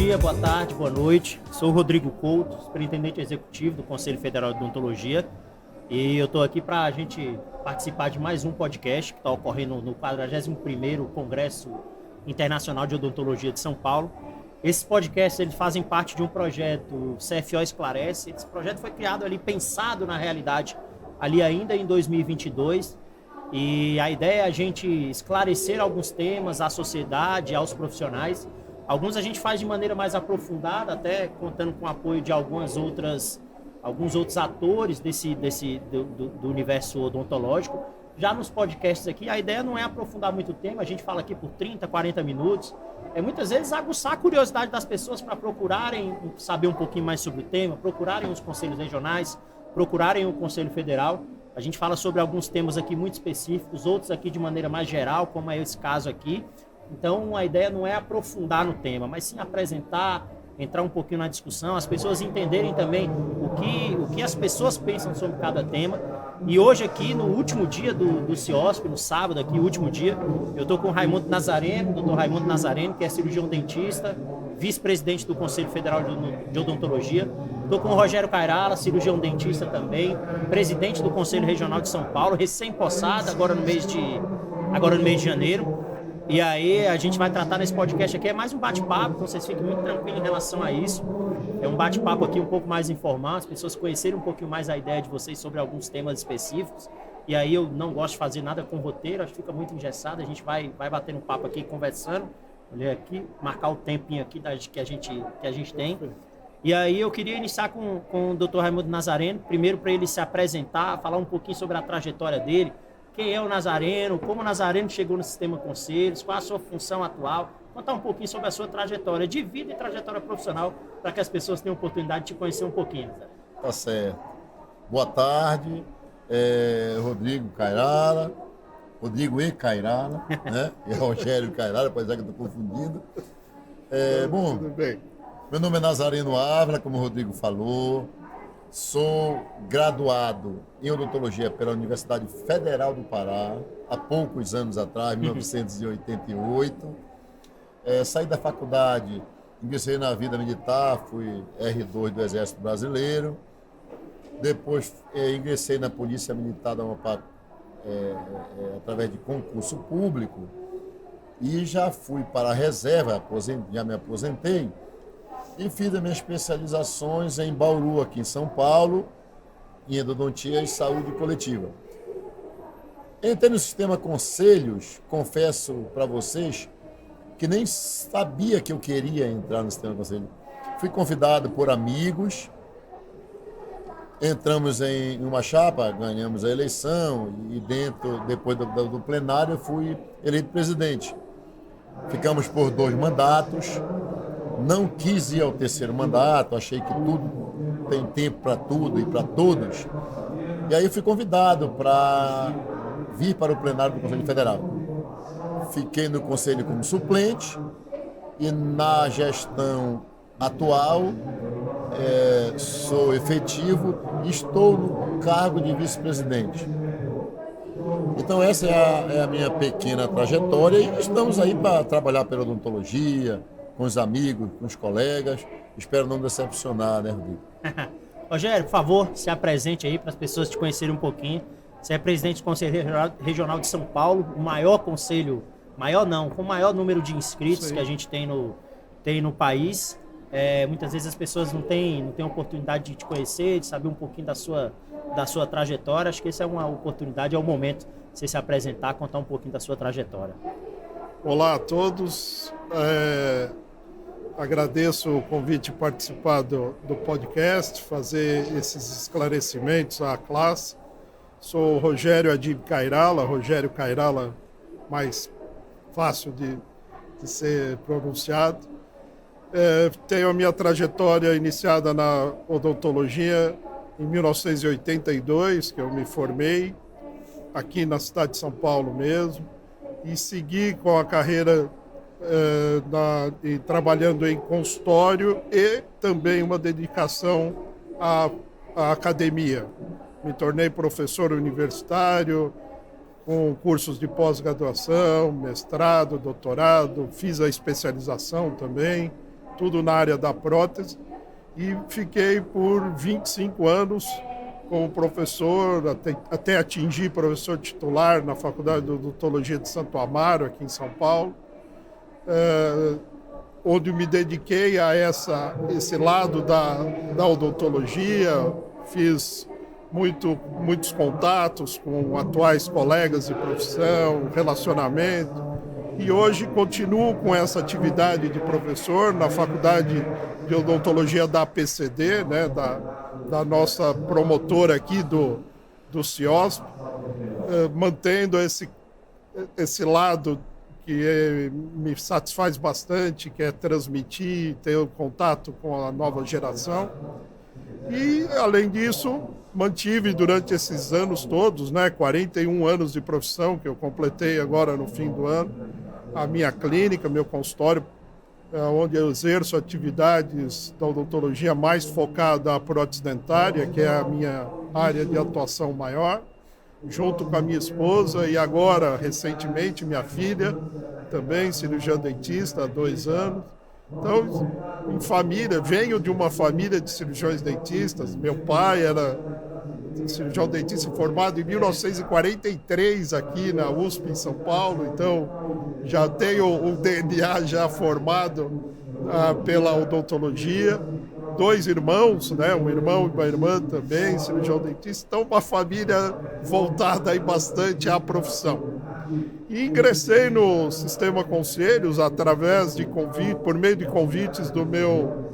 dia, boa tarde, boa noite. Sou o Rodrigo Couto, superintendente executivo do Conselho Federal de Odontologia. E eu estou aqui para a gente participar de mais um podcast que está ocorrendo no 41º Congresso Internacional de Odontologia de São Paulo. Esses podcasts eles fazem parte de um projeto CFO Esclarece. Esse projeto foi criado ali, pensado na realidade, ali ainda em 2022. E a ideia é a gente esclarecer alguns temas à sociedade, aos profissionais. Alguns a gente faz de maneira mais aprofundada, até contando com o apoio de alguns outros atores do universo odontológico. Já nos podcasts aqui, a ideia não é aprofundar muito o tema, a gente fala aqui por 30, 40 minutos. É muitas vezes aguçar a curiosidade das pessoas para procurarem saber um pouquinho mais sobre o tema, procurarem os conselhos regionais, procurarem o Conselho Federal. A gente fala sobre alguns temas aqui muito específicos, outros aqui de maneira mais geral, como é esse caso aqui. Então, a ideia não é aprofundar no tema, mas sim apresentar, entrar um pouquinho na discussão, as pessoas entenderem também o que as pessoas pensam sobre cada tema. E hoje aqui, no último dia do CIOSP, no sábado aqui, último dia, eu estou com o Raimundo Nazareno, doutor Raimundo Nazareno, que é cirurgião dentista, vice-presidente do Conselho Federal de Odontologia. Estou com o Rogério Cairala, cirurgião dentista também, presidente do Conselho Regional de São Paulo, recém-possado, agora no mês de janeiro. E aí a gente vai tratar nesse podcast aqui, é mais um bate-papo, então vocês fiquem muito tranquilos em relação a isso. É um bate-papo aqui um pouco mais informal, as pessoas conhecerem um pouquinho mais a ideia de vocês sobre alguns temas específicos. E aí eu não gosto de fazer nada com roteiro, acho que fica muito engessado, a gente vai batendo um papo aqui, conversando. Olha aqui, marcar o tempinho aqui que a gente tem. E aí eu queria iniciar com o Dr. Raimundo Nazareno, primeiro para ele se apresentar, falar um pouquinho sobre a trajetória dele. Quem é o Nazareno, como o Nazareno chegou no sistema conselhos, qual a sua função atual, contar um pouquinho sobre a sua trajetória de vida e trajetória profissional para que as pessoas tenham a oportunidade de te conhecer um pouquinho. Tá certo. Boa tarde, Rodrigo Cairala, Rodrigo e Cairala, né? E Rogério Cairala, apesar que eu estou confundindo. Bom, tudo bem. Meu nome é Nazareno Ávila, como o Rodrigo falou. Sou graduado em odontologia pela Universidade Federal do Pará, há poucos anos atrás, 1988. Saí da faculdade, ingressei na vida militar, fui R2 do Exército Brasileiro. Depois ingressei na Polícia Militar da Amapá através de concurso público e já fui para a reserva, já me aposentei. E fiz as minhas especializações em Bauru, aqui em São Paulo, em endodontia e saúde coletiva. Entrei no sistema conselhos, confesso para vocês, que nem sabia que eu queria entrar no sistema conselho. Fui convidado por amigos, entramos em uma chapa, ganhamos a eleição e depois do plenário, eu fui eleito presidente. Ficamos por 2 mandatos. Não quis ir ao 3º mandato, achei que tudo tem tempo para tudo e para todos. E aí fui convidado para vir para o plenário do Conselho Federal. Fiquei no Conselho como suplente e na gestão atual sou efetivo e estou no cargo de vice-presidente. Então essa é a minha pequena trajetória e estamos aí para trabalhar pela odontologia, com os amigos, com os colegas. Espero não decepcionar, né, Rodrigo? Rogério, por favor, se apresente aí para as pessoas te conhecerem um pouquinho. Você é presidente do Conselho Regional de São Paulo, o maior conselho, com o maior número de inscritos que a gente tem no país. Muitas vezes as pessoas não têm oportunidade de te conhecer, de saber um pouquinho da sua trajetória. Acho que essa é uma oportunidade, é o momento de você se apresentar, contar um pouquinho da sua trajetória. Olá a todos. Agradeço o convite de participar do podcast, fazer esses esclarecimentos à classe. Sou Rogério Adib Cairala, Rogério Cairala, mais fácil de ser pronunciado. Tenho a minha trajetória iniciada na odontologia em 1982, que eu me formei, aqui na cidade de São Paulo mesmo, e segui com a carreira trabalhando em consultório e também uma dedicação à academia. Me tornei professor universitário, com cursos de pós-graduação, mestrado, doutorado, fiz a especialização também. tudo na área da prótese, e fiquei por 25 anos como professor, até atingir professor titular na Faculdade de Odontologia de Santo Amaro, aqui em São Paulo, onde me dediquei a esse lado da odontologia, fiz muitos contatos com atuais colegas de profissão, relacionamento, e hoje continuo com essa atividade de professor na Faculdade de Odontologia da APCD, né, da nossa promotora aqui do CIOSP, mantendo esse lado que me satisfaz bastante, que é transmitir, ter um contato com a nova geração. E, além disso, mantive durante esses anos todos, né, 41 anos de profissão, que eu completei agora no fim do ano, a minha clínica, meu consultório, onde eu exerço atividades da odontologia mais focada à prótese dentária, que é a minha área de atuação maior, junto com a minha esposa e agora, recentemente, minha filha, também cirurgiã dentista há 2 anos. Então, em família, venho de uma família de cirurgiões dentistas. Meu pai era cirurgião dentista formado em 1943 aqui na USP em São Paulo, então já tenho o DNA já formado pela odontologia. 2 irmãos, né? Um irmão e uma irmã também, cirurgião dentista. Então, uma família voltada aí bastante à profissão. E ingressei no Sistema Conselhos através de por meio de convites do meu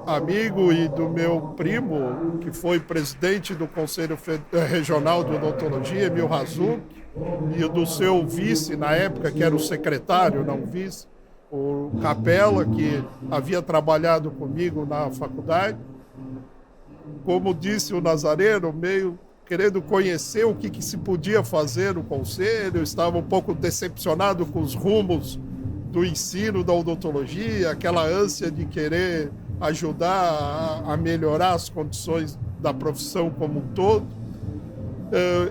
amigo e do meu primo, que foi presidente do Conselho Regional de Odontologia, Emil Razuk, e do seu vice, na época, que era o secretário, não o vice, o Capella, que havia trabalhado comigo na faculdade. Como disse o Nazareno, meio querendo conhecer o que se podia fazer no Conselho, estava um pouco decepcionado com os rumos do ensino da odontologia, aquela ânsia de querer ajudar a melhorar as condições da profissão como um todo.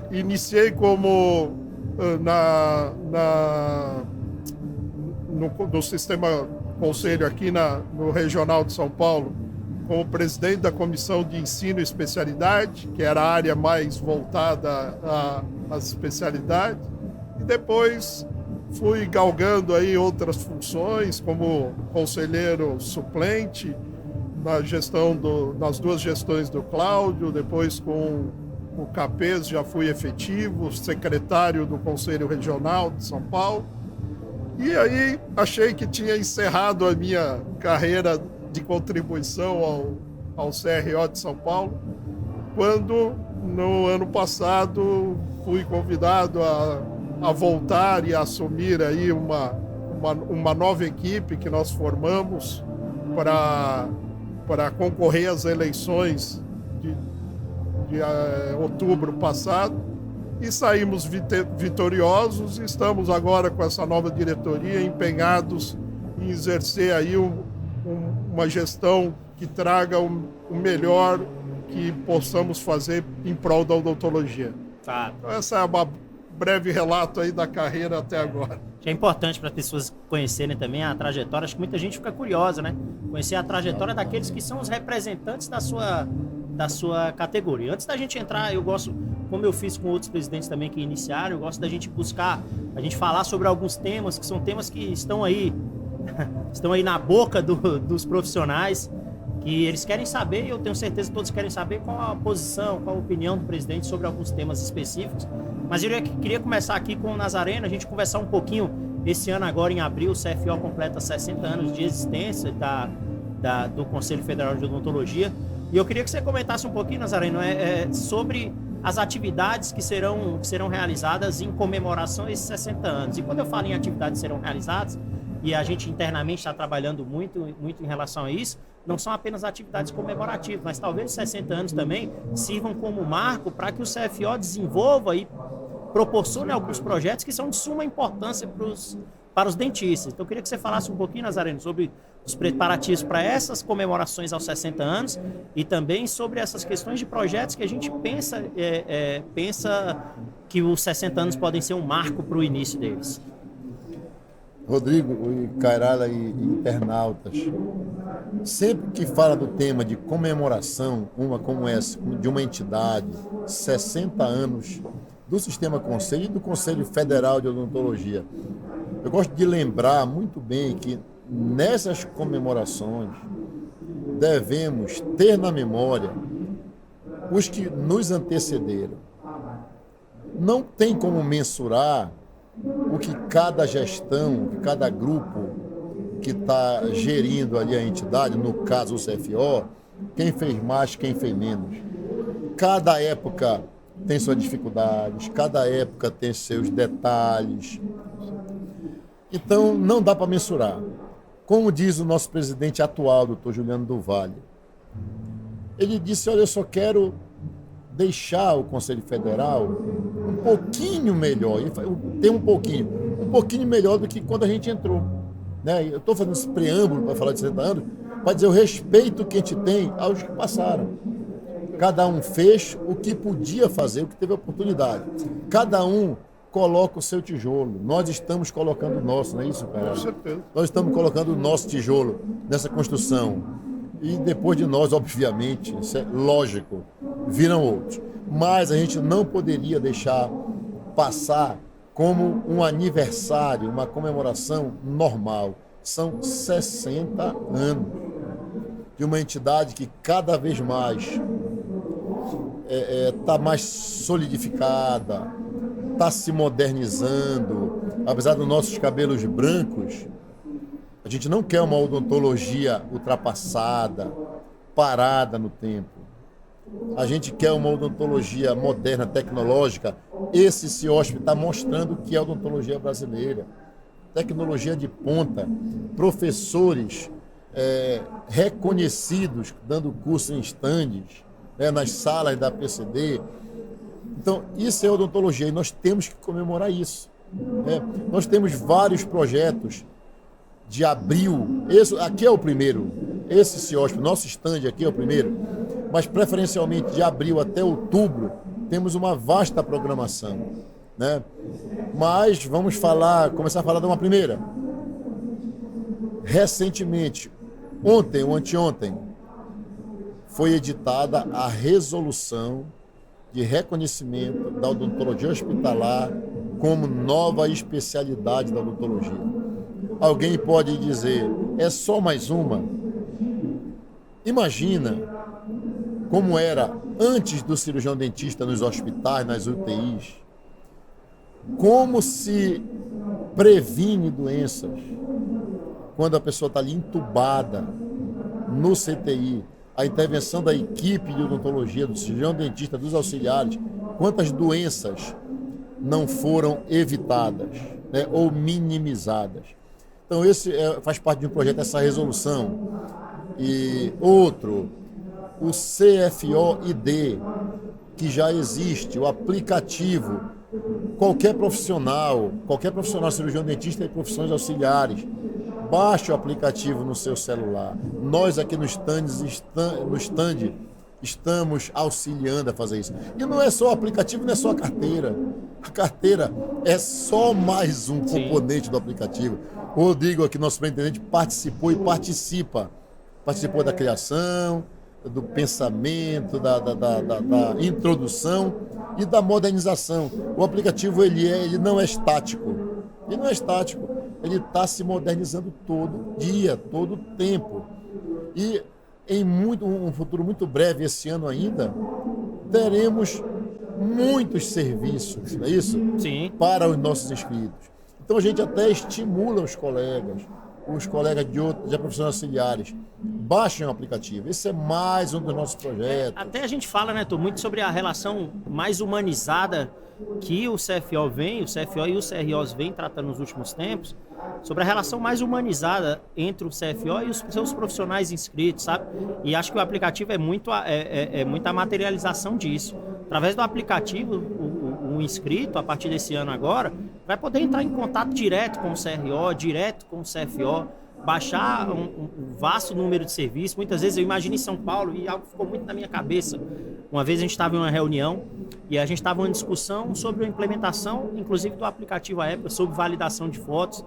Iniciei como no Sistema Conselho aqui no Regional de São Paulo, como presidente da Comissão de Ensino e Especialidade, que era a área mais voltada às especialidades, e depois fui galgando aí outras funções, como conselheiro suplente nas 2 gestões do Cláudio, depois com o Capês já fui efetivo, secretário do Conselho Regional de São Paulo, e aí achei que tinha encerrado a minha carreira de contribuição ao CRO de São Paulo, quando no ano passado fui convidado a voltar e a assumir aí uma nova equipe que nós formamos para concorrer às eleições de outubro passado, e saímos vitoriosos, e estamos agora com essa nova diretoria empenhados em exercer aí uma gestão que traga o melhor que possamos fazer em prol da odontologia. Tá. Então, essa é uma breve relato aí da carreira até agora. É importante para as pessoas conhecerem também a trajetória. Acho que muita gente fica curiosa, né? Conhecer a trajetória daqueles que são os representantes da sua categoria. Antes da gente entrar, eu gosto, como eu fiz com outros presidentes também que iniciaram, eu gosto da gente a gente falar sobre alguns temas que são temas que estão aí na boca dos profissionais, que eles querem saber, e eu tenho certeza que todos querem saber qual a posição, qual a opinião do presidente sobre alguns temas específicos. Mas eu queria começar aqui com o Nazareno, a gente conversar um pouquinho. Esse ano agora, em abril, o CFO completa 60 anos de existência do Conselho Federal de Odontologia, e eu queria que você comentasse um pouquinho, Nazareno, sobre as atividades que serão realizadas em comemoração a esses 60 anos. E quando eu falo em atividades que serão realizadas, e a gente internamente está trabalhando muito em relação a isso, não são apenas atividades comemorativas, mas talvez os 60 anos também sirvam como marco para que o CFO desenvolva e proporcione alguns projetos que são de suma importância para os dentistas. Então, eu queria que você falasse um pouquinho, Nazareno, sobre os preparativos para essas comemorações aos 60 anos e também sobre essas questões de projetos que a gente pensa que os 60 anos podem ser um marco para o início deles. Rodrigo, e Cairala e internautas, sempre que fala do tema de comemoração, uma como essa, de uma entidade, 60 anos do Sistema Conselho e do Conselho Federal de Odontologia, eu gosto de lembrar muito bem que nessas comemorações devemos ter na memória os que nos antecederam. Não tem como mensurar o que cada gestão, cada grupo que está gerindo ali a entidade, no caso o CFO, quem fez mais, quem fez menos. Cada época tem suas dificuldades, cada época tem seus detalhes. Então, não dá para mensurar. Como diz o nosso presidente atual, doutor Juliano do Vale, ele disse, olha, eu só quero deixar o Conselho Federal um pouquinho melhor, tem um pouquinho melhor do que quando a gente entrou. Né? Eu estou fazendo esse preâmbulo para falar de 60 anos, para dizer o respeito que a gente tem aos que passaram. Cada um fez o que podia fazer, o que teve oportunidade. Cada um coloca o seu tijolo. Nós estamos colocando o nosso, não é isso, cara? Com certeza. Nós estamos colocando o nosso tijolo nessa construção. E depois de nós, obviamente, isso é lógico, viram outros. Mas a gente não poderia deixar passar como um aniversário, uma comemoração normal. São 60 anos de uma entidade que cada vez mais está mais solidificada, está se modernizando. Apesar dos nossos cabelos brancos, a gente não quer uma odontologia ultrapassada, parada no tempo. A gente quer uma odontologia moderna, tecnológica. Esse CIOSP está mostrando o que é a odontologia brasileira. Tecnologia de ponta, professores reconhecidos, dando curso em estandes, nas salas da PCD. Então, isso é odontologia e nós temos que comemorar isso. Nós temos vários projetos de abril, aqui é o primeiro, esse CIOSP, nosso stand aqui é o primeiro, mas preferencialmente de abril até outubro, temos uma vasta programação. Né? Mas vamos começar a falar de uma primeira. Recentemente, ontem ou anteontem, foi editada a resolução de reconhecimento da odontologia hospitalar como nova especialidade da odontologia. Alguém pode dizer, é só mais uma? Imagina como era antes do cirurgião dentista nos hospitais, nas UTIs. Como se previne doenças quando a pessoa está ali entubada no CTI. A intervenção da equipe de odontologia, do cirurgião dentista, dos auxiliares, quantas doenças não foram evitadas, né, ou minimizadas. Então, esse faz parte de um projeto, essa resolução. E outro, o CFO-ID, que já existe, o aplicativo. Qualquer profissional cirurgião dentista e profissões auxiliares, baixe o aplicativo no seu celular. Nós aqui no stand estamos auxiliando a fazer isso. E não é só o aplicativo, não é só a carteira. A carteira é só mais um componente do aplicativo. O Rodrigo, aqui, nosso superintendente, participou e participa. Participou da criação, do pensamento, da introdução e da modernização. O aplicativo ele não é estático. Ele não é estático. Ele está se modernizando todo dia, todo tempo. E em um futuro muito breve, esse ano ainda, teremos muitos serviços, não é isso? Sim. Para os nossos inscritos. Então a gente até estimula os colegas de profissões auxiliares, baixem o aplicativo. Esse é mais um dos nossos projetos. Até a gente fala, né, Tô, muito sobre a relação mais humanizada que o CFO e o CROs vêm tratando nos últimos tempos, sobre a relação mais humanizada entre o CFO e os seus profissionais inscritos, sabe? E acho que o aplicativo é muito a materialização disso. Através do aplicativo, o inscrito, a partir desse ano agora, vai poder entrar em contato direto com o CRO, direto com o CFO, baixar um vasto número de serviços. Muitas vezes eu imagino em São Paulo, e algo ficou muito na minha cabeça. Uma vez a gente estava em uma reunião e a gente estava em uma discussão sobre a implementação, inclusive do aplicativo à época, sobre validação de fotos.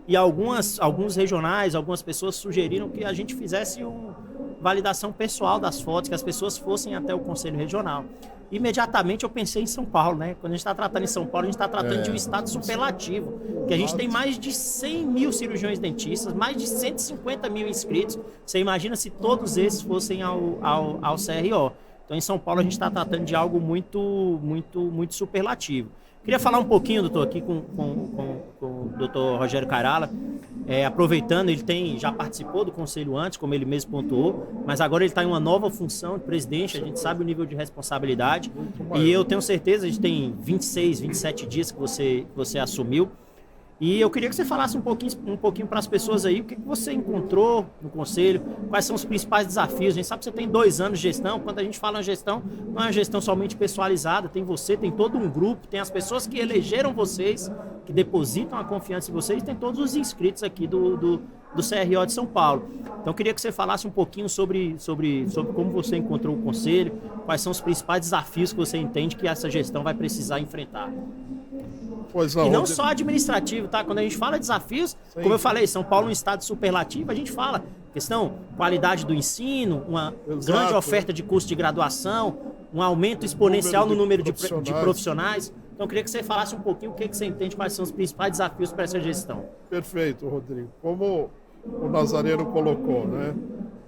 E alguns regionais, algumas pessoas sugeriram que a gente fizesse uma validação pessoal das fotos, que as pessoas fossem até o Conselho Regional. Imediatamente eu pensei em São Paulo, né? Quando a gente está tratando em São Paulo, a gente está tratando de um estado superlativo, que a gente tem mais de 100 mil cirurgiões dentistas, mais de 150 mil inscritos. Você imagina se todos esses fossem ao CRO. Então, em São Paulo, a gente está tratando de algo muito superlativo. Queria falar um pouquinho, doutor, aqui com o doutor Rogério Cairala. Aproveitando, ele já participou do conselho antes, como ele mesmo pontuou, mas agora ele está em uma nova função de presidente, a gente sabe o nível de responsabilidade, e eu tenho certeza, a gente tem 26, 27 dias que você assumiu, e eu queria que você falasse um pouquinho para as pessoas aí, o que você encontrou no conselho, quais são os principais desafios. A gente sabe que você tem 2 anos de gestão, quando a gente fala em gestão, não é uma gestão somente pessoalizada, tem você, tem todo um grupo, tem as pessoas que elegeram vocês, que depositam a confiança em vocês, tem todos os inscritos aqui do CRO de São Paulo. Então eu queria que você falasse um pouquinho sobre como você encontrou o conselho, quais são os principais desafios que você entende que essa gestão vai precisar enfrentar. E não só administrativo, tá? Quando a gente fala de desafios, sim, como eu falei, São Paulo é um estado superlativo, a gente fala questão qualidade do ensino, uma grande oferta de curso de graduação, um aumento exponencial no número de profissionais. Então eu queria que você falasse um pouquinho o que você entende, quais são os principais desafios para essa gestão. Perfeito, Rodrigo. Como o Nazareno colocou, né?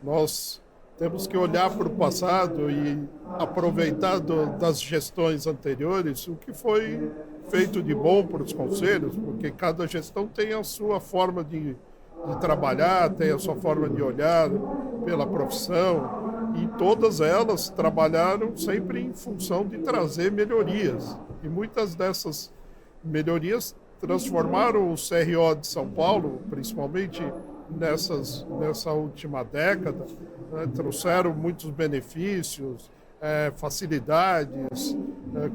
Nós temos que olhar para o passado e aproveitar das gestões anteriores o que foi feito de bom para os conselhos, porque cada gestão tem a sua forma de trabalhar, tem a sua forma de olhar pela profissão, e todas elas trabalharam sempre em função de trazer melhorias. E muitas dessas melhorias transformaram o CRO de São Paulo, principalmente nessa última década, né, trouxeram muitos benefícios, facilidades.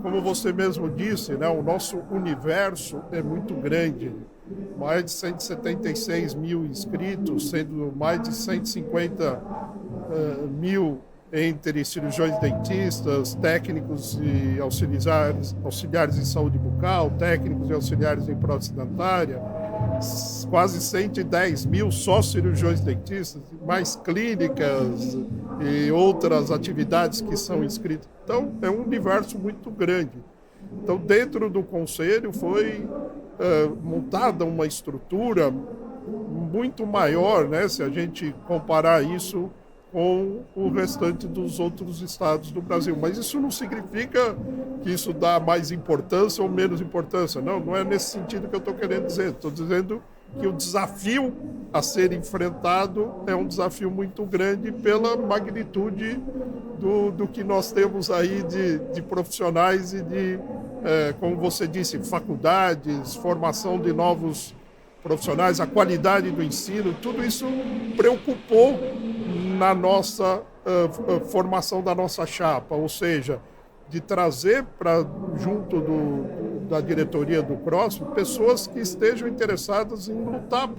Como você mesmo disse, né, o nosso universo é muito grande. Mais de 176 mil inscritos, sendo mais de 150 mil entre cirurgiões dentistas, técnicos e auxiliares em saúde bucal, técnicos e auxiliares em prótese dentária, quase 110 mil só cirurgiões dentistas, mais clínicas e outras atividades que são inscritas. Então, é um universo muito grande. Então, dentro do conselho foi montada uma estrutura muito maior, né, se a gente comparar isso com o restante dos outros estados do Brasil. Mas isso não significa que isso dá mais importância ou menos importância. Não é nesse sentido que eu estou querendo dizer. Estou dizendo que o desafio a ser enfrentado é um desafio muito grande pela magnitude do que nós temos aí de profissionais e de, como você disse, faculdades, formação de novos profissionais, a qualidade do ensino, tudo isso preocupou na nossa formação da nossa chapa, ou seja, de trazer para junto da diretoria do CROSF pessoas que estejam interessadas em lutar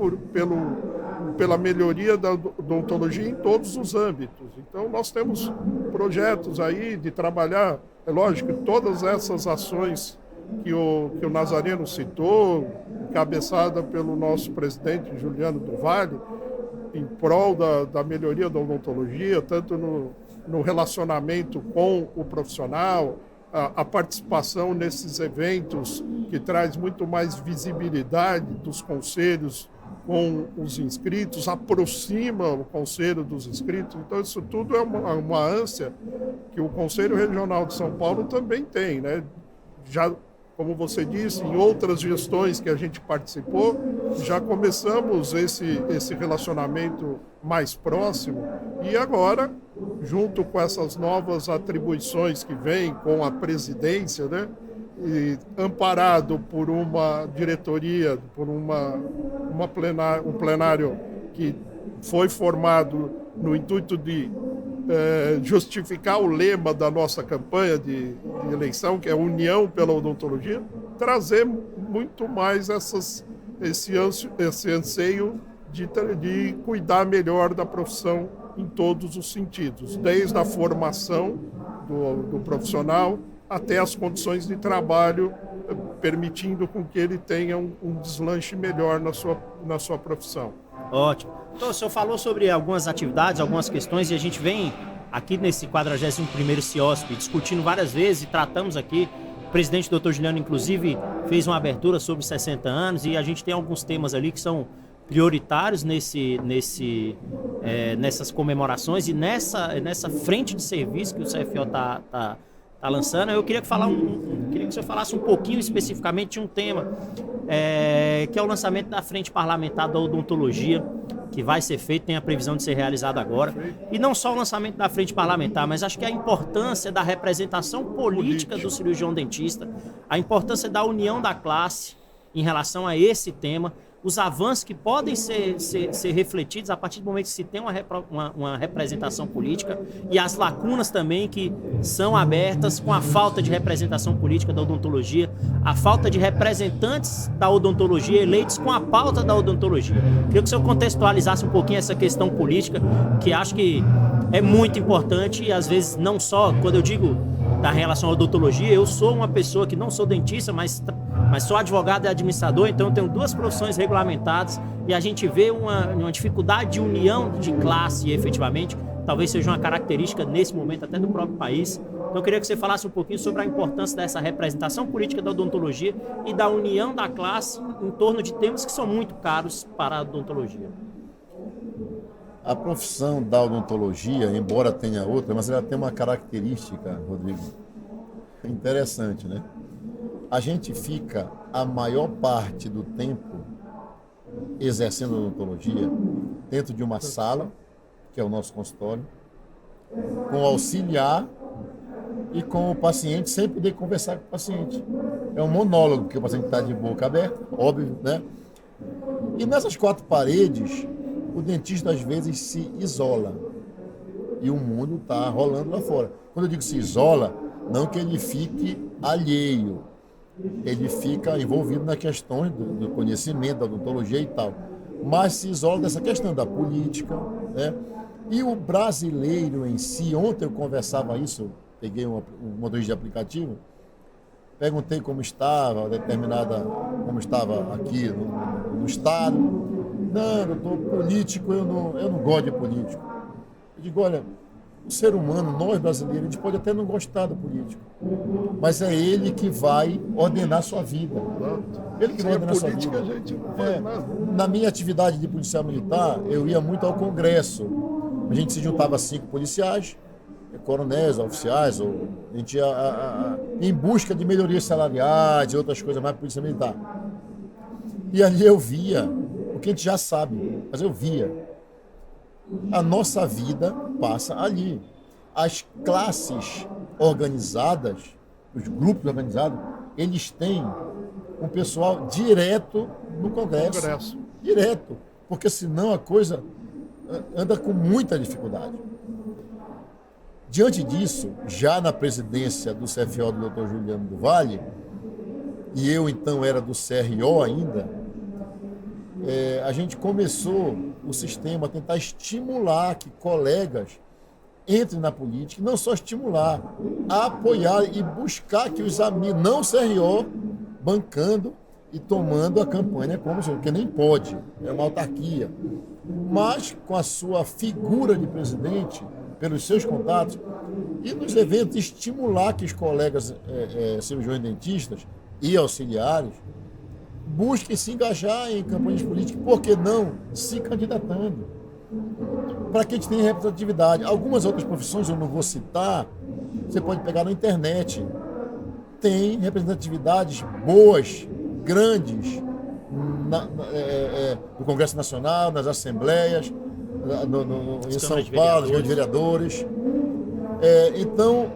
pela melhoria da odontologia em todos os âmbitos. Então, nós temos projetos aí de trabalhar, é lógico, todas essas ações que o Nazareno citou, encabeçada pelo nosso presidente Juliano do Vale, em prol da melhoria da odontologia, tanto no relacionamento com o profissional, a participação nesses eventos que traz muito mais visibilidade dos conselhos com os inscritos, aproxima o conselho dos inscritos. Então, isso tudo é uma ânsia que o Conselho Regional de São Paulo também tem, né? Já, como você disse, em outras gestões que a gente participou, já começamos esse relacionamento mais próximo, e agora, junto com essas novas atribuições que vêm com a presidência, né, e amparado por uma diretoria, por um plenário que foi formado no intuito de justificar o lema da nossa campanha de eleição, que é União pela Odontologia, trazer muito mais esse anseio de cuidar melhor da profissão em todos os sentidos, desde a formação do profissional até as condições de trabalho, permitindo com que ele tenha um deslanche melhor na sua profissão. Ótimo. Então, o senhor falou sobre algumas atividades, algumas questões, e a gente vem aqui nesse 41º CIOSP discutindo várias vezes e tratamos aqui. O presidente Dr. Juliano, inclusive, fez uma abertura sobre 60 anos e a gente tem alguns temas ali que são prioritários nessas comemorações e nessa frente de serviço que o CFO está lançando. Eu queria que o senhor falasse um pouquinho especificamente de um tema que é o lançamento da frente parlamentar da odontologia, que vai ser feito, tem a previsão de ser realizado agora. E não só o lançamento da frente parlamentar, mas acho que a importância da representação política do cirurgião dentista, a importância da união da classe em relação a esse tema, os avanços que podem ser refletidos a partir do momento que se tem uma representação política e as lacunas também que são abertas com a falta de representação política da odontologia, a falta de representantes da odontologia eleitos com a pauta da odontologia. Queria que o senhor contextualizasse um pouquinho essa questão política, que acho que é muito importante e às vezes não só, quando eu digo da relação à odontologia, eu sou uma pessoa que não sou dentista, mas sou advogado e administrador, então eu tenho duas profissões regulamentadas e a gente vê uma dificuldade de união de classe efetivamente, talvez seja uma característica nesse momento até do próprio país. Então eu queria que você falasse um pouquinho sobre a importância dessa representação política da odontologia e da união da classe em torno de temas que são muito caros para a odontologia. A profissão da odontologia, embora tenha outra, mas ela tem uma característica, Rodrigo, interessante, né? A gente fica a maior parte do tempo exercendo a odontologia dentro de uma sala, que é o nosso consultório, com o auxiliar e com o paciente, sem poder conversar com o paciente. É um monólogo, porque o paciente está de boca aberta, óbvio, né? E nessas quatro paredes, o dentista às vezes se isola e o mundo está rolando lá fora. Quando eu digo se isola, não que ele fique alheio, ele fica envolvido na questão do conhecimento, da odontologia e tal, mas se isola dessa questão da política, né? E o brasileiro em si, ontem eu conversava isso, peguei um motorista de aplicativo, perguntei como estava aqui no estado. Não, doutor, político, eu não gosto de político. Eu digo, olha, o ser humano, nós brasileiros, a gente pode até não gostar do político, mas é ele que vai ordenar a sua vida. Ele que vai ordenar a sua vida. A gente não faz nada. Na minha atividade de policial militar, eu ia muito ao Congresso. A gente se juntava 5 policiais, coronéis, oficiais, a gente ia em busca de melhorias salariais e outras coisas mais para a polícia militar. E ali eu via o que a gente já sabe, mas eu via. A nossa vida passa ali. As classes organizadas, os grupos organizados, eles têm um pessoal direto no Congresso. Direto, porque senão a coisa anda com muita dificuldade. Diante disso, já na presidência do CFO do Dr. Juliano do Valle, e eu então era do CRO ainda, a gente começou o sistema a tentar estimular que colegas entrem na política, não só estimular, a apoiar e buscar que os amigos, não o CRO, bancando e tomando a campanha como o senhor, porque nem pode, é uma autarquia, mas com a sua figura de presidente, pelos seus contatos, e nos eventos estimular que os colegas cirurgiões dentistas e auxiliares busquem se engajar em campanhas políticas, por que não se candidatando, para que a gente tenha representatividade. Algumas outras profissões, eu não vou citar, você pode pegar na internet, tem representatividades boas, grandes, no Congresso Nacional, nas assembleias, em São Paulo, nos vereadores. Então,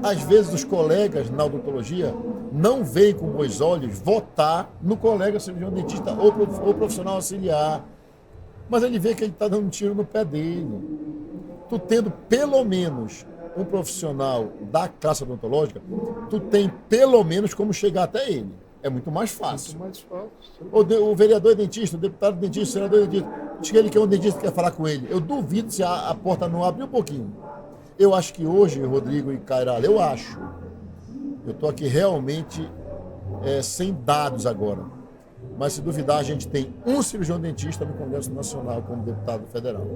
às vezes os colegas na odontologia não veem com bons olhos votar no colega cirurgião dentista ou profissional auxiliar, mas ele vê que ele está dando um tiro no pé dele. Tu tendo pelo menos um profissional da classe odontológica, tu tem pelo menos como chegar até ele. é muito mais fácil. Muito mais fácil. O vereador é dentista, o deputado é dentista, o senador é dentista. Diz que ele quer um dentista que quer falar com ele. Eu duvido se a porta não abrir um pouquinho. Eu acho que hoje, Rodrigo e Cairala, eu estou aqui realmente sem dados agora. Mas se duvidar, a gente tem um cirurgião dentista no Congresso Nacional como deputado federal.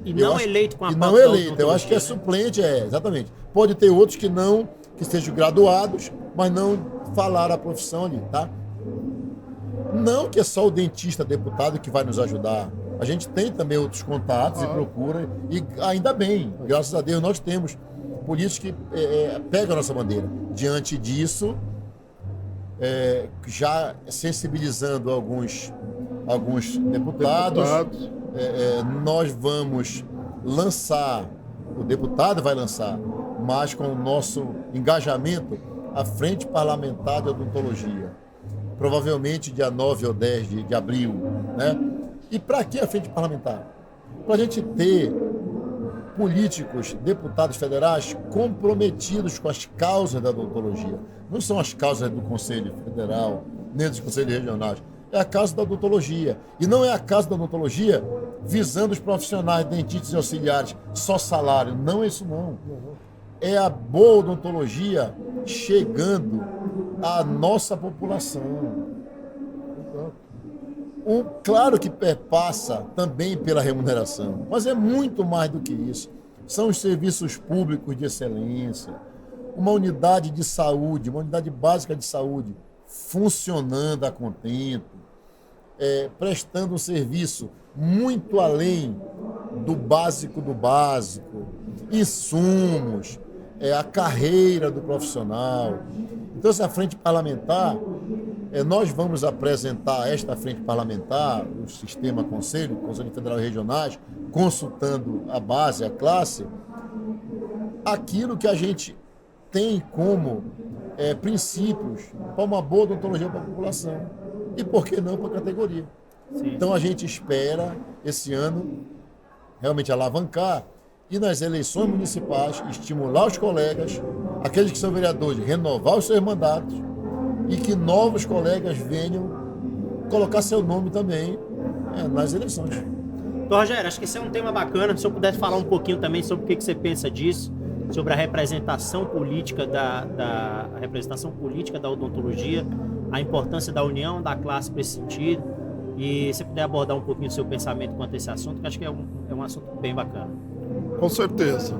E não eleito com a pauta. E não eleito, eu acho que é suplente, exatamente. Pode ter outros que sejam graduados, mas não falaram a profissão ali, tá? Não que é só o dentista deputado que vai nos ajudar. A gente tem também outros contatos e procura, e ainda bem, graças a Deus nós temos políticos que pegam a nossa bandeira. Diante disso, já sensibilizando alguns deputados. Nós vamos lançar, o deputado vai lançar, mas com o nosso engajamento, a Frente Parlamentar de Odontologia. Provavelmente dia 9 ou 10 de abril. Né? E para que a Frente Parlamentar? Para a gente ter políticos, deputados federais comprometidos com as causas da odontologia. Não são as causas do Conselho Federal, nem dos Conselhos Regionais. É a causa da odontologia. E não é a causa da odontologia visando os profissionais, dentistas e auxiliares, só salário. Não é isso, não. É a boa odontologia chegando à nossa população. Claro que perpassa também pela remuneração, mas é muito mais do que isso. São os serviços públicos de excelência, uma unidade de saúde, uma unidade básica de saúde funcionando a contento, prestando um serviço muito além do básico, insumos, a carreira do profissional. Então, essa frente parlamentar, nós vamos apresentar esta frente parlamentar, o sistema Conselho Federal e Regionais, consultando a base, a classe, aquilo que a gente tem como princípios para uma boa odontologia para a população. E por que não para a categoria? Sim. Então a gente espera esse ano realmente alavancar e nas eleições municipais estimular os colegas, aqueles que são vereadores, renovar os seus mandatos e que novos colegas venham colocar seu nome também nas eleições. Então, Rogério, acho que esse é um tema bacana. Se eu pudesse falar um pouquinho também sobre o que você pensa disso, sobre a representação política da representação política da odontologia, a importância da união da classe para esse sentido. E se puder abordar um pouquinho o seu pensamento quanto a esse assunto, que acho que é um assunto bem bacana. Com certeza.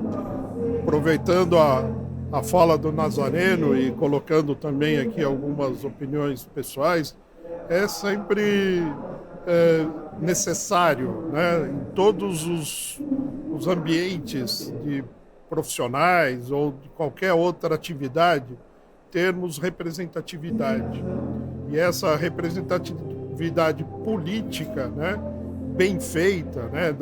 Aproveitando a fala do Nazareno e colocando também aqui algumas opiniões pessoais, é sempre necessário, né, em todos os ambientes de profissionais ou de qualquer outra atividade, termos representatividade. E essa representatividade política, né, bem feita, né,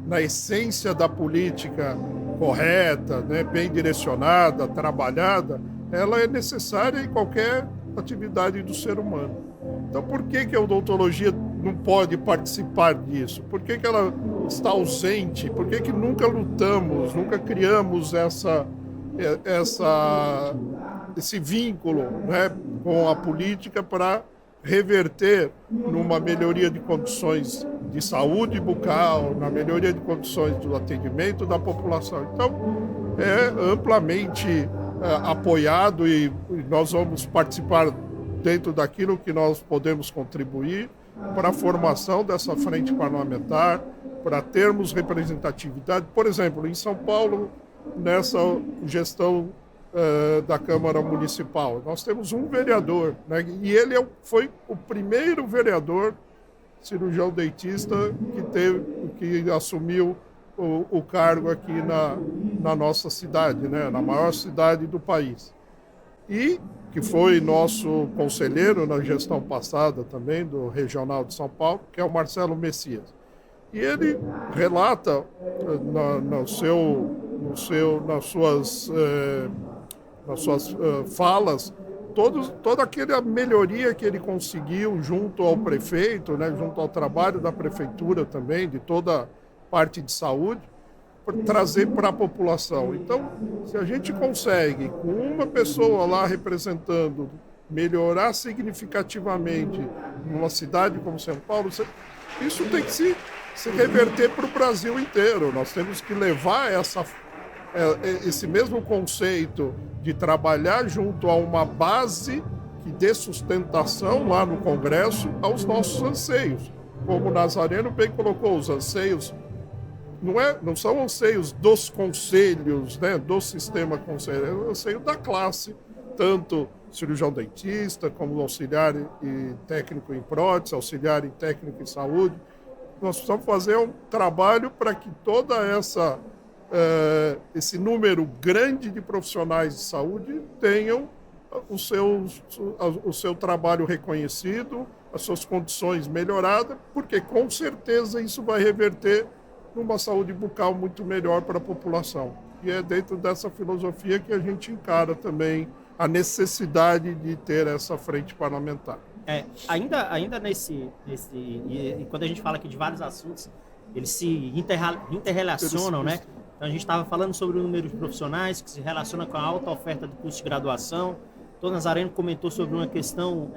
na essência da política correta, né, bem direcionada, trabalhada, ela é necessária em qualquer atividade do ser humano. Então, por que a odontologia não pode participar disso? Por que ela está ausente? Por que nunca lutamos, nunca criamos esse vínculo, né, com a política para reverter numa melhoria de condições de saúde bucal, na melhoria de condições do atendimento da população? Então, é amplamente apoiado e nós vamos participar dentro daquilo que nós podemos contribuir para a formação dessa frente parlamentar, para termos representatividade. Por exemplo, em São Paulo, nessa gestão da Câmara Municipal, nós temos um vereador, né, e ele foi o primeiro vereador cirurgião dentista que assumiu o cargo aqui na nossa cidade, né, na maior cidade do país. E que foi nosso conselheiro na gestão passada também, do Regional de São Paulo, que é o Marcelo Messias. E ele relata nas suas falas toda aquela melhoria que ele conseguiu junto ao prefeito, né, junto ao trabalho da prefeitura também, de toda a parte de saúde, trazer para a população. Então, se a gente consegue, com uma pessoa lá representando melhorar significativamente numa cidade como São Paulo, isso tem que se reverter para o Brasil inteiro. Nós temos que levar esse mesmo conceito de trabalhar junto a uma base que dê sustentação lá no Congresso aos nossos anseios. Como o Nazareno bem colocou, os anseios não são anseios dos conselhos, né, do sistema conselheiro, é o anseio da classe, tanto cirurgião dentista, como auxiliar e técnico em prótese, auxiliar e técnico em saúde. Nós precisamos fazer um trabalho para que toda esse número grande de profissionais de saúde tenham o seu trabalho reconhecido, as suas condições melhoradas, porque com certeza isso vai reverter numa saúde bucal muito melhor para a população. E é dentro dessa filosofia que a gente encara também a necessidade de ter essa frente parlamentar. Ainda e quando a gente fala aqui de vários assuntos, eles se interrelacionam, né? Então a gente estava falando sobre o número de profissionais que se relaciona com a alta oferta do curso de graduação. O Dr. Nazareno comentou sobre uma questão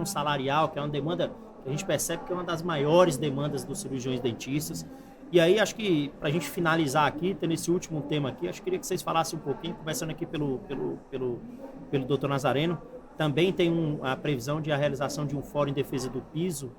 salarial, que é uma demanda que a gente percebe que é uma das maiores demandas dos cirurgiões dentistas. E aí, acho que, para a gente finalizar aqui, tendo esse último tema aqui, acho que queria que vocês falassem um pouquinho, começando aqui pelo Dr. Nazareno. Também tem a previsão de a realização de um fórum em defesa do piso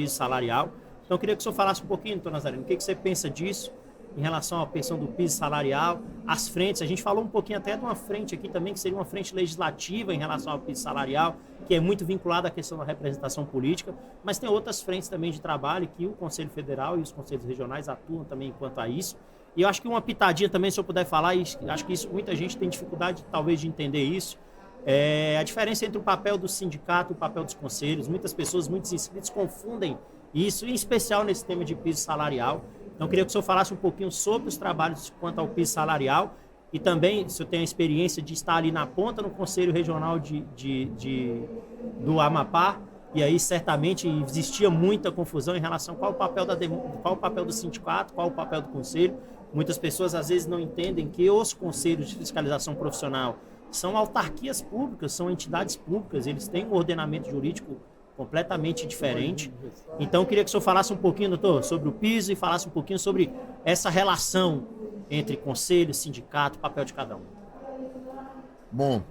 salarial. Então, eu queria que o senhor falasse um pouquinho, Dr. Nazareno, o que você pensa disso em relação à questão do piso salarial, as frentes. A gente falou um pouquinho até de uma frente aqui também, que seria uma frente legislativa em relação ao piso salarial, que é muito vinculada à questão da representação política, mas tem outras frentes também de trabalho que o Conselho Federal e os conselhos regionais atuam também quanto a isso. E eu acho que uma pitadinha também, se eu puder falar, e acho que isso muita gente tem dificuldade talvez de entender isso, é a diferença entre o papel do sindicato e o papel dos conselhos. Muitas pessoas, muitos inscritos confundem isso, em especial nesse tema de piso salarial. Então, eu queria que o senhor falasse um pouquinho sobre os trabalhos quanto ao piso salarial e também, se eu tenho a experiência de estar ali na ponta no Conselho Regional do Amapá, e aí certamente existia muita confusão em relação a qual o papel do sindicato, qual o papel do conselho. Muitas pessoas, às vezes, não entendem que os conselhos de fiscalização profissional são autarquias públicas, são entidades públicas, eles têm um ordenamento jurídico completamente diferente. Então, eu queria que o senhor falasse um pouquinho, doutor, sobre o piso e falasse um pouquinho sobre essa relação entre conselho, sindicato, papel de cada um. Bom,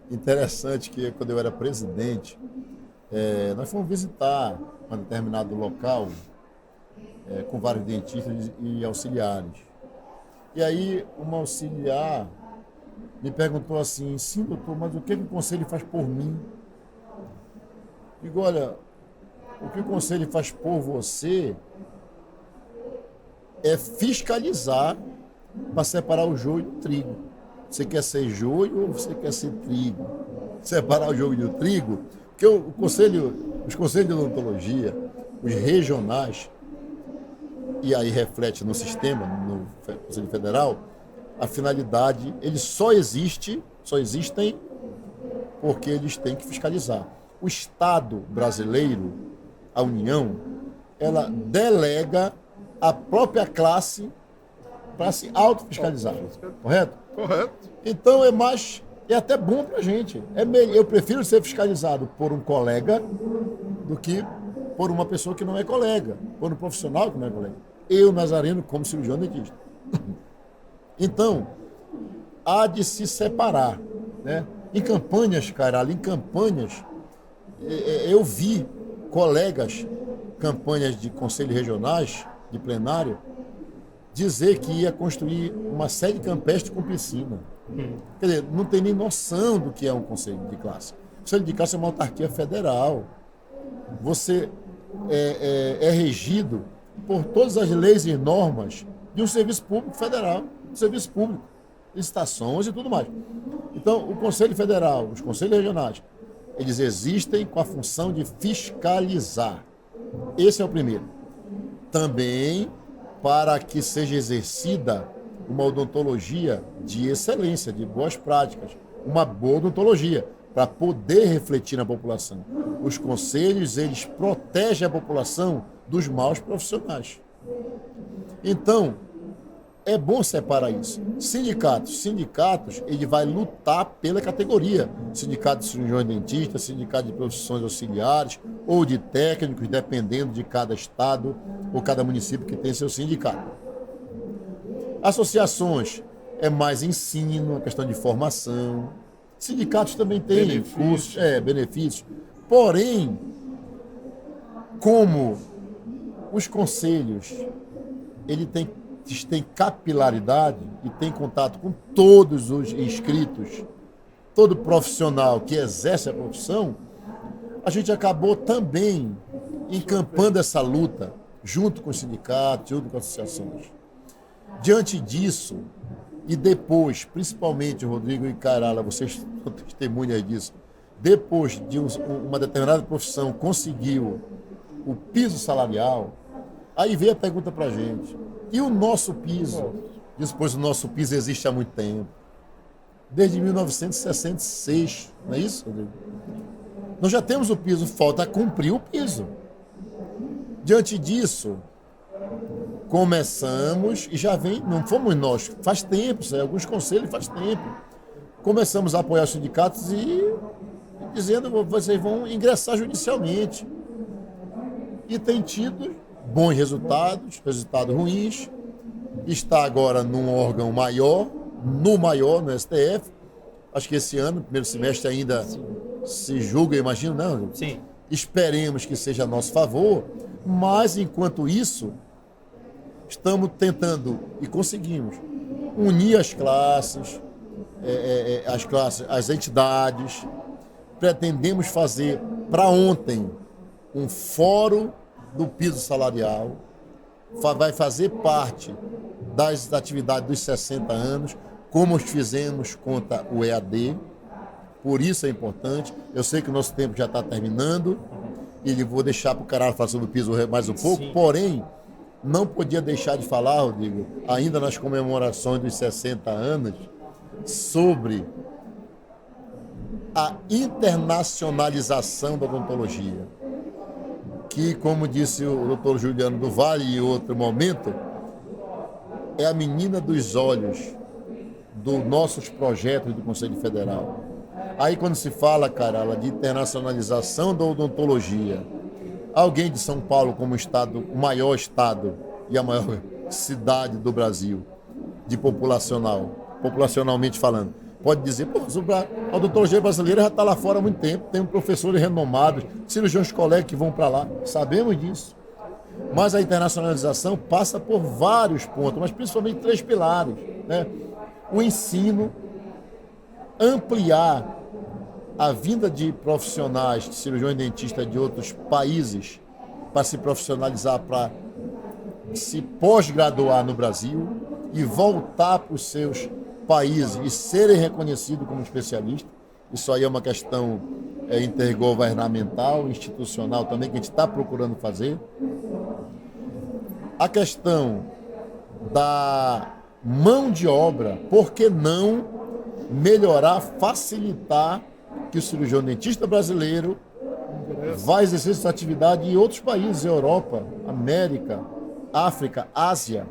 interessante que quando eu era presidente, nós fomos visitar um determinado local com vários dentistas e auxiliares. E aí, uma auxiliar me perguntou assim: sim, doutor, mas o que o conselho faz por mim? Digo, olha, o que o conselho faz por você é fiscalizar para separar o joio do trigo. Você quer ser joio ou você quer ser trigo? Separar o joio do trigo, porque os conselhos de odontologia, os regionais, e aí reflete no sistema, no Conselho Federal, a finalidade, eles só existem porque eles têm que fiscalizar. O Estado brasileiro, a União, ela delega a própria classe para se autofiscalizar. Correto? Correto. Então é até bom para a gente. Eu prefiro ser fiscalizado por um colega do que por uma pessoa que não é colega, por um profissional que não é colega. Eu, Nazareno, como cirurgião dentista. Então, há de se separar, né? Em campanhas, eu vi colegas, campanhas de conselhos regionais, de plenário, dizer que ia construir uma sede campestre com piscina. Quer dizer, não tem nem noção do que é um conselho de classe. O conselho de classe é uma autarquia federal. Você é regido por todas as leis e normas de um serviço público federal, serviço público, licitações e tudo mais. Então, o Conselho Federal, os conselhos regionais, eles existem com a função de fiscalizar. Esse é o primeiro. Também para que seja exercida uma odontologia de excelência, de boas práticas, uma boa odontologia, para poder refletir na população. Os conselhos, eles protegem a população dos maus profissionais. Então, é bom separar isso. Sindicatos, ele vai lutar pela categoria. Sindicato de cirurgiões dentistas, sindicato de profissões auxiliares ou de técnicos, dependendo de cada estado ou cada município que tem seu sindicato. Associações é mais ensino, a questão de formação. Sindicatos também têm cursos, benefícios. Porém, como os conselhos, ele tem capilaridade e tem contato com todos os inscritos, todo profissional que exerce a profissão, a gente acabou também encampando essa luta junto com os sindicatos, junto com as associações. Diante disso, e depois, principalmente Rodrigo e Cairala, vocês são testemunhas disso, depois de uma determinada profissão conseguiu o piso salarial, aí veio a pergunta para a gente, e o nosso piso? Depois o nosso piso existe há muito tempo, desde 1966, não é isso, Rodrigo? Nós já temos o piso, falta cumprir o piso. Diante disso, começamos, e já vem, não fomos nós, faz tempo, alguns conselhos faz tempo, começamos a apoiar os sindicatos e dizendo que vocês vão ingressar judicialmente. E tem tido bons resultados ruins, está agora num órgão maior, no STF, acho que esse ano, primeiro semestre ainda se julga, imagino, não? Sim. Esperemos que seja a nosso favor, mas enquanto isso, estamos tentando e conseguimos unir as classes, as entidades, pretendemos fazer para ontem um fórum do piso salarial, vai fazer parte das atividades dos 60 anos, como fizemos contra o EAD, por isso é importante. Eu sei que o nosso tempo já está terminando, e vou deixar para o Cairala falar sobre o piso mais um pouco, sim. Porém, não podia deixar de falar, Rodrigo, ainda nas comemorações dos 60 anos, sobre a internacionalização da odontologia, que, como disse o doutor Juliano do Vale em outro momento, é a menina dos olhos dos nossos projetos do Conselho Federal. Aí, quando se fala, Cairala, de internacionalização da odontologia, alguém de São Paulo como estado, o maior estado e a maior cidade do Brasil, populacionalmente falando, pode dizer, pô, a odontologia brasileira já está lá fora há muito tempo, tem professores renomados, cirurgiões colegas que vão para lá, sabemos disso. Mas a internacionalização passa por vários pontos, mas principalmente 3 pilares, né? O ensino, ampliar a vinda de profissionais, de cirurgiões dentistas de outros países para se profissionalizar, para se pós-graduar no Brasil e voltar para os seus países e serem reconhecidos como especialistas. Isso aí é uma questão intergovernamental, institucional também, que a gente está procurando fazer. A questão da mão de obra, por que não melhorar, facilitar que o cirurgião dentista brasileiro vai exercer essa atividade em outros países, Europa, América, África, Ásia.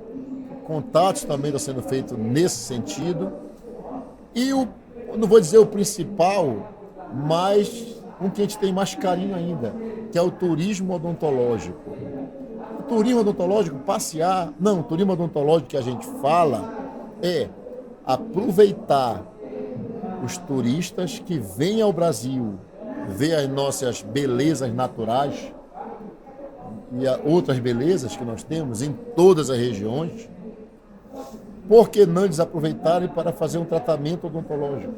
Contatos também estão sendo feitos nesse sentido. E não vou dizer o principal, mas um que a gente tem mais carinho ainda, que é o turismo odontológico. O turismo odontológico, passear... Não, o turismo odontológico que a gente fala é aproveitar os turistas que vêm ao Brasil ver as nossas belezas naturais e outras belezas que nós temos em todas as regiões, por que não eles aproveitarem para fazer um tratamento odontológico?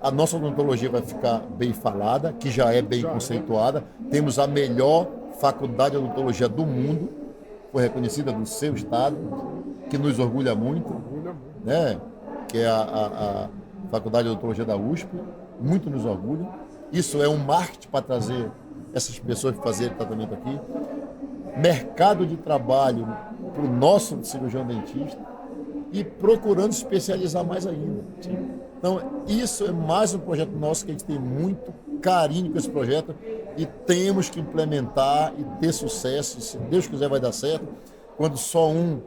A nossa odontologia vai ficar bem falada, que já é bem conceituada. Temos a melhor faculdade de odontologia do mundo, foi reconhecida no seu estado, que nos orgulha muito, né? Que é a Faculdade de Odontologia da USP, muito nos orgulha. Isso é um marketing para trazer essas pessoas para fazer tratamento aqui. Mercado de trabalho para o nosso cirurgião dentista e procurando especializar mais ainda. Então, isso é mais um projeto nosso que a gente tem muito carinho com esse projeto e temos que implementar e ter sucesso. Se Deus quiser, vai dar certo. Quando só um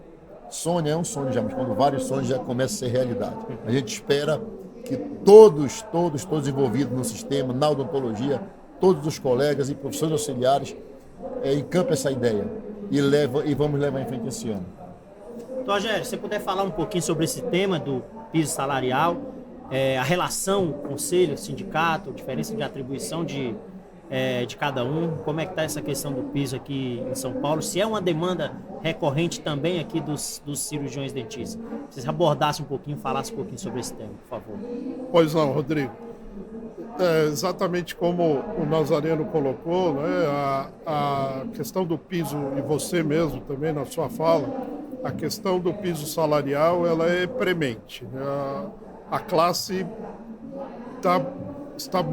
sonho é um sonho já, mas quando vários sonhos já começa a ser realidade. A gente espera que todos envolvidos no sistema, na odontologia, todos os colegas e professores auxiliares encampem essa ideia e vamos levar em frente esse ano. Então, Rogério, se você puder falar um pouquinho sobre esse tema do piso salarial, a relação conselho, sindicato, diferença de atribuição de cada um, como é que está essa questão do piso aqui em São Paulo, se é uma demanda recorrente também aqui dos cirurgiões dentistas. Se você abordasse um pouquinho, falasse um pouquinho sobre esse tema, por favor. Pois não, Rodrigo. Exatamente como o Nazareno colocou, né, a questão do piso, e você mesmo também na sua fala, a questão do piso salarial ela é premente. Né? A classe está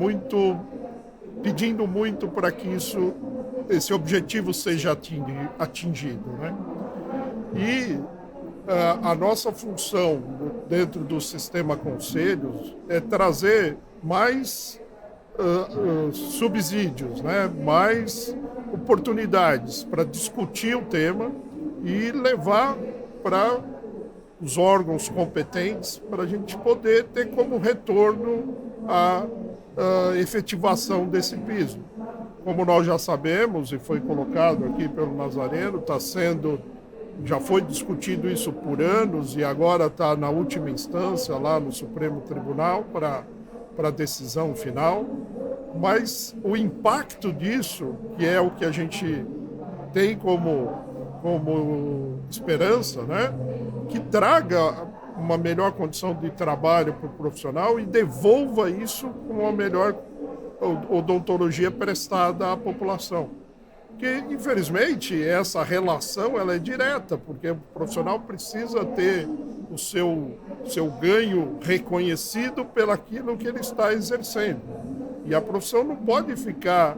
pedindo muito para que esse objetivo seja atingido. Né? E a nossa função dentro do sistema conselhos é trazer mais subsídios, né? Mais oportunidades para discutir o tema e levar para os órgãos competentes para a gente poder ter como retorno a efetivação desse piso. Como nós já sabemos, e foi colocado aqui pelo Nazareno, já foi discutido isso por anos e agora está na última instância lá no Supremo Tribunal para a decisão final, mas o impacto disso, que é o que a gente tem como esperança, né, que traga uma melhor condição de trabalho para o profissional e devolva isso com uma melhor odontologia prestada à população. Porque, infelizmente, essa relação ela é direta, porque o profissional precisa ter o seu ganho reconhecido pelaquilo que ele está exercendo. E a profissão não pode ficar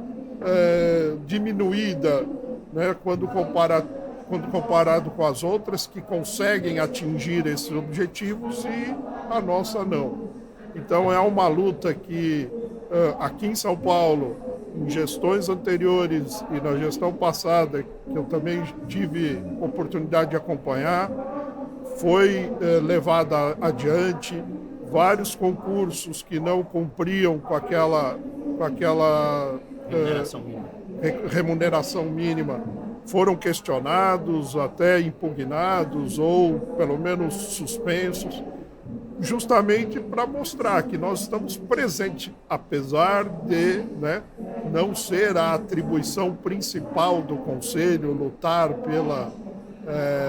diminuída, né, quando comparado com as outras que conseguem atingir esses objetivos e a nossa não. Então é uma luta que aqui em São Paulo, em gestões anteriores e na gestão passada, que eu também tive oportunidade de acompanhar, foi levada adiante. Vários concursos que não cumpriam com aquela remuneração mínima foram questionados, até impugnados ou pelo menos suspensos, justamente para mostrar que nós estamos presentes, apesar de, né, não ser a atribuição principal do Conselho lutar pela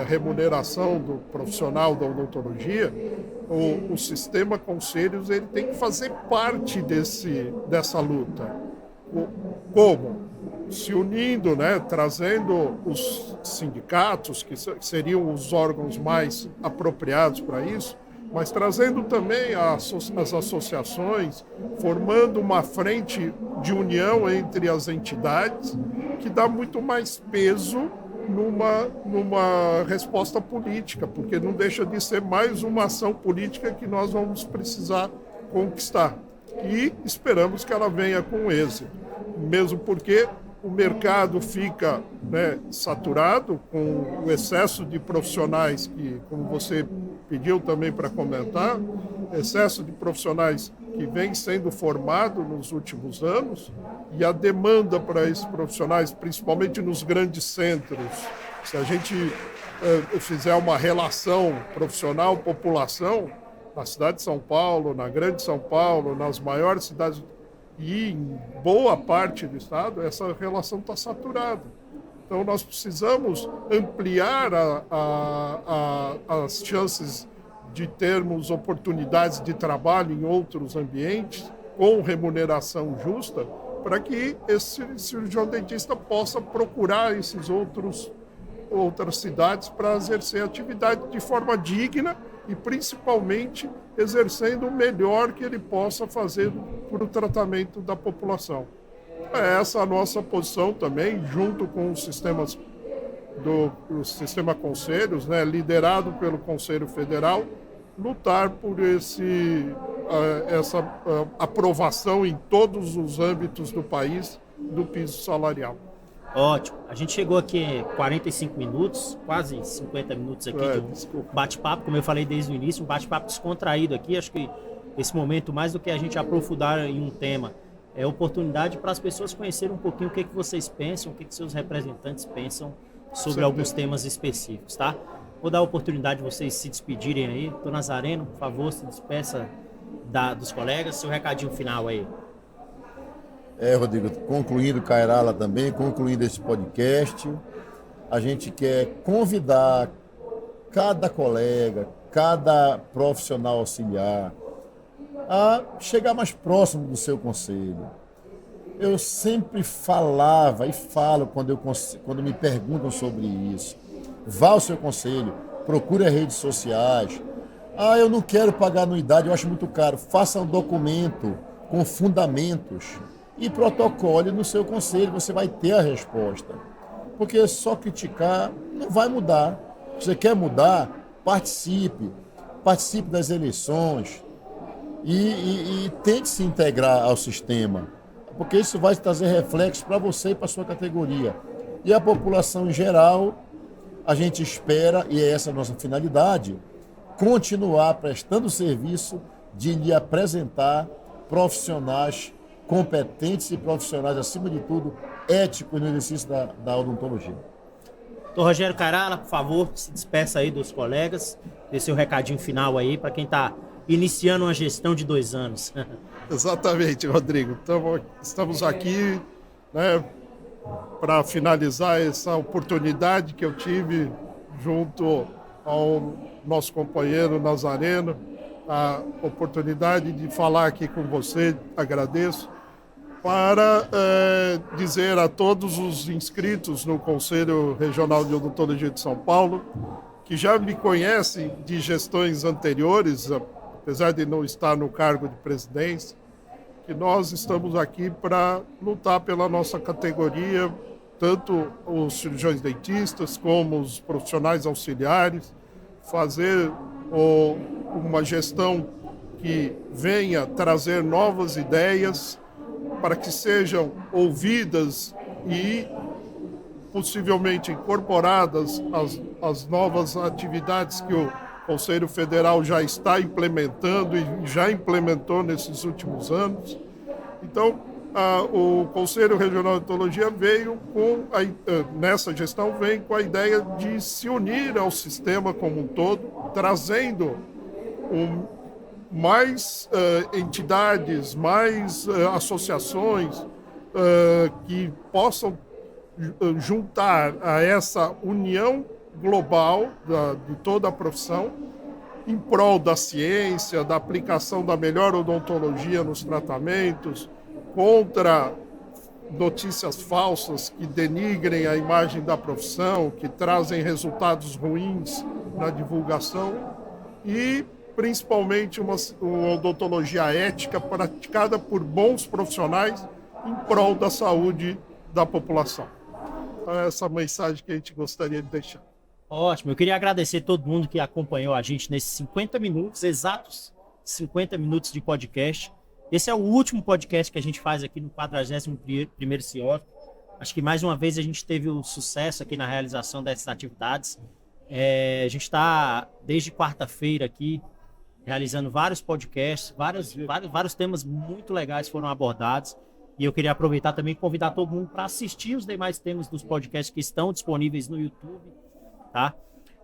remuneração do profissional da odontologia. O sistema conselhos ele tem que fazer parte dessa luta. Como? Se unindo, né, trazendo os sindicatos, que seriam os órgãos mais apropriados para isso, mas trazendo também as associações, formando uma frente de união entre as entidades, que dá muito mais peso numa resposta política, porque não deixa de ser mais uma ação política que nós vamos precisar conquistar. E esperamos que ela venha com êxito, mesmo porque o mercado fica, né, saturado com o excesso de profissionais que, como você pediu também para comentar, excesso de profissionais que vem sendo formado nos últimos anos, e a demanda para esses profissionais, principalmente nos grandes centros, se a gente fizer uma relação profissional-população, na cidade de São Paulo, na grande São Paulo, nas maiores cidades e em boa parte do estado, essa relação está saturada. Então nós precisamos ampliar as chances de termos oportunidades de trabalho em outros ambientes com remuneração justa, para que esse cirurgião dentista possa procurar outras cidades para exercer atividade de forma digna e principalmente exercendo o melhor que ele possa fazer para o tratamento da população. É essa a nossa posição também, junto com os sistemas do sistema conselhos, né, liderado pelo Conselho Federal, lutar por essa aprovação em todos os âmbitos do país do piso salarial. Ótimo. A gente chegou aqui 45 minutos, quase 50 minutos aqui de um Desculpa. bate-papo, como eu falei desde o início, um bate-papo descontraído aqui. Acho que esse momento, mais do que a gente aprofundar em um tema, é oportunidade para as pessoas conhecerem um pouquinho o que vocês pensam, o que seus representantes pensam sobre alguns temas específicos, tá? Vou dar a oportunidade de vocês se despedirem aí. Doutor Nazareno, por favor, se despeça dos colegas. Seu recadinho final aí. Rodrigo, concluindo Cairala também, concluindo esse podcast, a gente quer convidar cada colega, cada profissional auxiliar a chegar mais próximo do seu conselho. Eu sempre falava e falo quando me perguntam sobre isso. Vá ao seu conselho, procure as redes sociais. Eu não quero pagar anuidade, eu acho muito caro. Faça um documento com fundamentos e protocole no seu conselho, você vai ter a resposta. Porque só criticar não vai mudar. Se você quer mudar, participe das eleições e tente se integrar ao sistema, porque isso vai trazer reflexos para você e para a sua categoria. E a população em geral, a gente espera, e é essa a nossa finalidade, continuar prestando serviço de lhe apresentar profissionais competentes e profissionais, acima de tudo, éticos no exercício da odontologia. Doutor Rogério Cairala, por favor, se despeça aí dos colegas, dê seu recadinho final aí para quem está iniciando uma gestão de 2 anos. Exatamente, Rodrigo. Estamos aqui, né, para finalizar essa oportunidade que eu tive junto ao nosso companheiro Nazareno, a oportunidade de falar aqui com você, agradeço, para dizer a todos os inscritos no Conselho Regional de Odontologia de São Paulo, que já me conhecem de gestões anteriores, apesar de não estar no cargo de presidência, que nós estamos aqui para lutar pela nossa categoria, tanto os cirurgiões dentistas como os profissionais auxiliares, fazer uma gestão que venha trazer novas ideias para que sejam ouvidas e possivelmente incorporadas as novas atividades que o Conselho Federal já está implementando e já implementou nesses últimos anos. Então, o Conselho Regional de Odontologia veio nessa gestão, vem com a ideia de se unir ao sistema como um todo, trazendo mais entidades, mais associações que possam juntar a essa união global de toda a profissão em prol da ciência, da aplicação da melhor odontologia nos tratamentos, contra notícias falsas que denigrem a imagem da profissão, que trazem resultados ruins na divulgação e principalmente uma odontologia ética praticada por bons profissionais em prol da saúde da população. Então, essa é a mensagem que a gente gostaria de deixar. Ótimo, eu queria agradecer a todo mundo que acompanhou a gente nesses 50 minutos, exatos 50 minutos de podcast. Esse é o último podcast que a gente faz aqui no 41º CIOP. Acho que mais uma vez a gente teve o sucesso aqui na realização dessas atividades. A gente está desde quarta-feira aqui realizando vários podcasts, vários temas muito legais foram abordados. E eu queria aproveitar também e convidar todo mundo para assistir os demais temas dos podcasts que estão disponíveis no YouTube, tá?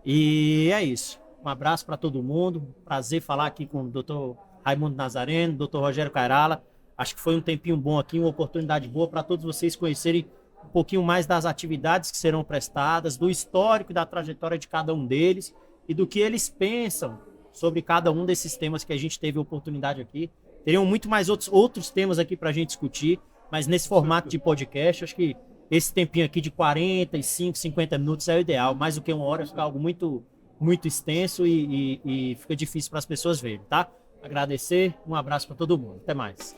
E é isso. Um abraço para todo mundo. Prazer falar aqui com o Dr. Raimundo Nazareno, Dr. Rogério Cairala. Acho que foi um tempinho bom aqui, uma oportunidade boa para todos vocês conhecerem um pouquinho mais das atividades que serão prestadas, do histórico e da trajetória de cada um deles e do que eles pensam sobre cada um desses temas que a gente teve a oportunidade aqui. Teriam muito mais outros temas aqui para a gente discutir, mas nesse formato de podcast, acho que esse tempinho aqui de 45, 50 minutos é o ideal. Mais do que 1 hora fica algo muito, muito extenso e fica difícil para as pessoas verem, tá? Agradecer, um abraço para todo mundo. Até mais.